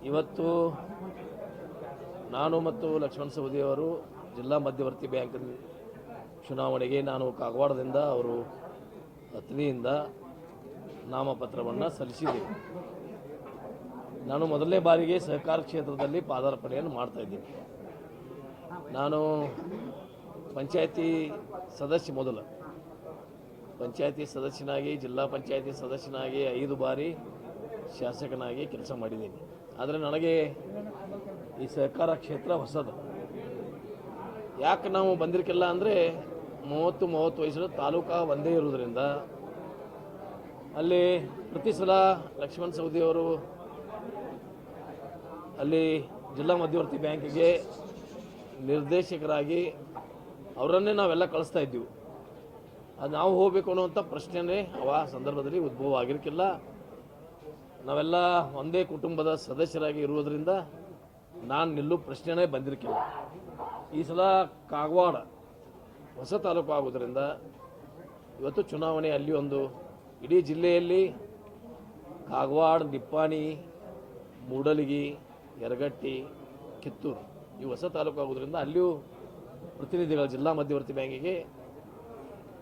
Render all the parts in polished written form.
ಇವತ್ತು ನಾನು ಮತ್ತು ಲಕ್ಷ್ಮಣ ಸವದಿಯವರು ಜಿಲ್ಲಾ ಮಧ್ಯವರ್ತಿ ಬ್ಯಾಂಕ್ ಚುನಾವಣೆಗೆ ನಾನು ಕಾಗವಾಡದಿಂದ ಅವರು ಅತ್ನಿಯಿಂದ ನಾಮಪತ್ರವನ್ನು ಸಲ್ಲಿಸಿದ್ದೇನೆ. ನಾನು ಮೊದಲನೇ ಬಾರಿಗೆ ಸಹಕಾರ ಕ್ಷೇತ್ರದಲ್ಲಿ ಪಾದಾರ್ಪಣೆಯನ್ನು ಮಾಡ್ತಾಯಿದ್ದೀನಿ. ನಾನು ಪಂಚಾಯತಿ ಸದಸ್ಯ ಮೊದಲು ಪಂಚಾಯತಿ ಸದಸ್ಯನಾಗಿ ಜಿಲ್ಲಾ ಪಂಚಾಯತಿ ಸದಸ್ಯನಾಗಿ 5 ಬಾರಿ ಶಾಸಕನಾಗಿ ಕೆಲಸ ಮಾಡಿದ್ದೀನಿ. ಆದರೆ ನನಗೆ ಈ ಸಹಕಾರ ಕ್ಷೇತ್ರ ಹೊಸದು. ಯಾಕೆ ನಾವು ಬಂದಿರಕ್ಕಿಲ್ಲ ಅಂದರೆ 30 ವಯಸ್ಸಿನ ತಾಲೂಕಾ ಒಂದೇ ಇರೋದ್ರಿಂದ ಅಲ್ಲಿ ಪ್ರತಿ ಸಲ ಲಕ್ಷ್ಮಣ ಸವದಿಯವರು ಅಲ್ಲಿ ಜಿಲ್ಲಾ ಮಧ್ಯವರ್ತಿ ಬ್ಯಾಂಕಿಗೆ ನಿರ್ದೇಶಕರಾಗಿ ಅವರನ್ನೇ ನಾವೆಲ್ಲ ಕಳಿಸ್ತಾ ಇದ್ದೀವಿ. ಅದು ನಾವು ಹೋಗಬೇಕು ಅನ್ನುವಂಥ ಪ್ರಶ್ನೆಯೇ ಆ ಸಂದರ್ಭದಲ್ಲಿ ಉದ್ಭವ ಆಗಿರಕ್ಕಿಲ್ಲ. ನಾವೆಲ್ಲ ಒಂದೇ ಕುಟುಂಬದ ಸದಸ್ಯರಾಗಿ ಇರುವುದರಿಂದ ನಾನು ನಿಲ್ಲೋ ಪ್ರಶ್ನೆನೇ ಬಂದಿರಕ್ಕಿಲ್ಲ. ಈ ಸಲ ಕಾಗವಾಡ ಹೊಸ ತಾಲೂಕು ಆಗೋದ್ರಿಂದ ಇವತ್ತು ಚುನಾವಣೆ ಅಲ್ಲಿ ಒಂದು ಇಡೀ ಜಿಲ್ಲೆಯಲ್ಲಿ ಕಾಗವಾಡ, ನಿಪ್ಪಾಣಿ, ಮೂಡಲಗಿ, ಯರಗಟ್ಟಿ, ಕಿತ್ತೂರು ಈ ಹೊಸ ತಾಲೂಕು ಆಗೋದ್ರಿಂದ ಅಲ್ಲಿಯೂ ಪ್ರತಿನಿಧಿಗಳು ಜಿಲ್ಲಾ ಮಧ್ಯವರ್ತಿ ಬ್ಯಾಂಕಿಗೆ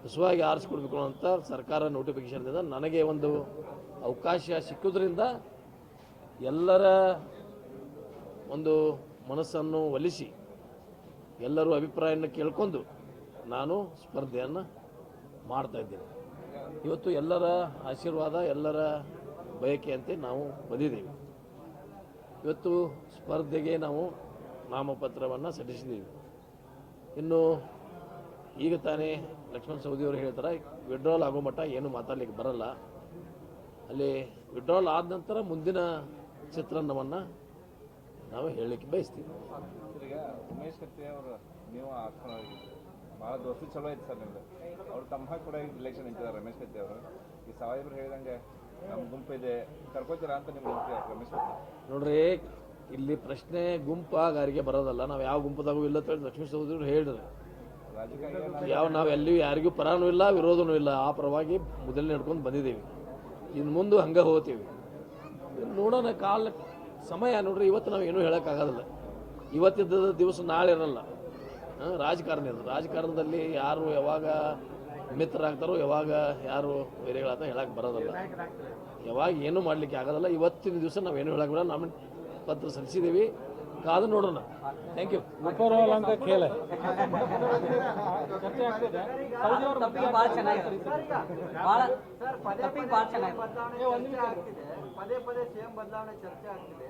ಹೊಸವಾಗಿ ಆರಿಸ್ಕೊಡ್ಬೇಕು ಅಂತ ಸರ್ಕಾರ ನೋಟಿಫಿಕೇಶನ್ದಿಂದ ನನಗೆ ಒಂದು ಅವಕಾಶ ಸಿಕ್ಕೋದ್ರಿಂದ ಎಲ್ಲರ ಒಂದು ಮನಸ್ಸನ್ನು ಒಲಿಸಿ ಎಲ್ಲರೂ ಅಭಿಪ್ರಾಯವನ್ನು ಕೇಳ್ಕೊಂಡು ನಾನು ಸ್ಪರ್ಧೆಯನ್ನು ಮಾಡ್ತಾಯಿದ್ದೇನೆ. ಇವತ್ತು ಎಲ್ಲರ ಆಶೀರ್ವಾದ, ಎಲ್ಲರ ಬಯಕೆಯಂತೆ ನಾವು ಬಂದಿದ್ದೇವೆ. ಇವತ್ತು ಸ್ಪರ್ಧೆಗೆ ನಾವು ನಾಮಪತ್ರವನ್ನು ಸಲ್ಲಿಸಿದ್ದೀವಿ. ಇನ್ನು ಈಗ ತಾನೇ ಲಕ್ಷ್ಮಣ ಸವದಿಯವರು ಹೇಳ್ತಾರೆ ವಿಡ್ರಾಲ್ ಆಗೋ ಮಟ್ಟ ಏನು ಮಾತಾಡಲಿಕ್ಕೆ ಬರಲ್ಲ. ಅಲ್ಲಿ ವಿಡ್ರಾಲ್ ಆದ ನಂತರ ಮುಂದಿನ ಚಿತ್ರಣವನ್ನು ನಾವು ಹೇಳಲಿಕ್ಕೆ ಬಯಸ್ತೀವಿ. ಈಗ ಉಮೇಶ್ ಕತ್ತಿ ಅವರು ನೀವು ಭಾಳ ದೋಸ್ತಿ ಚಲೋ ಐತೆ ಸರ್ ನಿಮ್ದು. ಅವ್ರು ತಮ್ಮ ಕೂಡ ಇಲೆಕ್ಷನ್ ನಿಂತಿದ್ದಾರೆ ರಮೇಶ್ ಕತ್ತಿ ಅವರು. ಈ ಸಾಹೇಬ್ರು ಹೇಳಿದಂಗೆ ನಮ್ಮ ಗುಂಪು ಇದೆ ಕರ್ಕೋತೀರಾ ಅಂತ ನಿಮ್ಮ ರಮೇಶ್ ಕತ್ತಿ ನೋಡ್ರಿ, ಇಲ್ಲಿ ಪ್ರಶ್ನೆ ಗುಂಪಾಗಾರಿಗೆ ಬರೋದಲ್ಲ. ನಾವು ಯಾವ ಗುಂಪದಾಗೂ ಇಲ್ಲ ಅಂತ ಲಕ್ಷ್ಮೀ ಸಹೋದರರು ಹೇಳಿದ್ರು. ನಾವು ಎಲ್ಲಿಯೂ ಯಾರಿಗೂ ಪರಾನೂ ಇಲ್ಲ, ವಿರೋಧನೂ ಇಲ್ಲ. ಆ ಪರವಾಗಿ ಮೊದಲನೇ ನಡ್ಕೊಂಡು ಬಂದಿದ್ದೀವಿ. ಇನ್ನು ಮುಂದೆ ಹಂಗೆ ಹೋಗ್ತೀವಿ. ನೋಡೋಣ, ಕಾಲ ಸಮಯ ನೋಡ್ರಿ. ಇವತ್ತು ನಾವು ಏನೂ ಹೇಳೋಕ್ಕಾಗೋದಿಲ್ಲ. ಇವತ್ತಿದ್ದ ದಿವಸ ನಾಳೆ ಇರಲ್ಲ. ರಾಜಕಾರಣ ಇದೆ. ರಾಜಕಾರಣದಲ್ಲಿ ಯಾರು ಯಾವಾಗ ಮಿತ್ರರಾಗ್ತಾರೋ, ಯಾವಾಗ ಯಾರು ವೈರಿಗಳಾಗ್ತಾರೋ ಹೇಳಕ್ಕೆ ಬರೋದಿಲ್ಲ. ಯಾವಾಗ ಏನೂ ಮಾಡಲಿಕ್ಕೆ ಆಗೋದಿಲ್ಲ. ಇವತ್ತಿನ ದಿವಸ ನಾವೇನು ಹೇಳಕ್ಕೆ ಬರಲ್ಲ. ನಮ್ಮ ಪತ್ರ ಸಲ್ಲಿಸಿದ್ದೀವಿ, ಕಾದು ನೋಡೋಣ. Thank you. ಅಂತ ಕೇಳ ಪದೇ ಸಿಎಂ ಬದಲಾವಣೆ ಚರ್ಚೆ ಆಗ್ತಿದೆ.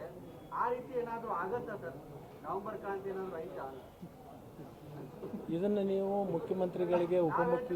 ಆ ರೀತಿ ಏನಾದರೂ ಆಗತ್ತಾ ಸರ್? ನವೆಂಬರ್ ಕ್ರಾಂತಿ ಏನಾದರೂ ಐತಾ? ಇದನ್ನು ನೀವು ಮುಖ್ಯಮಂತ್ರಿಗಳಿಗೆ ಉಪಮುಖ್ಯ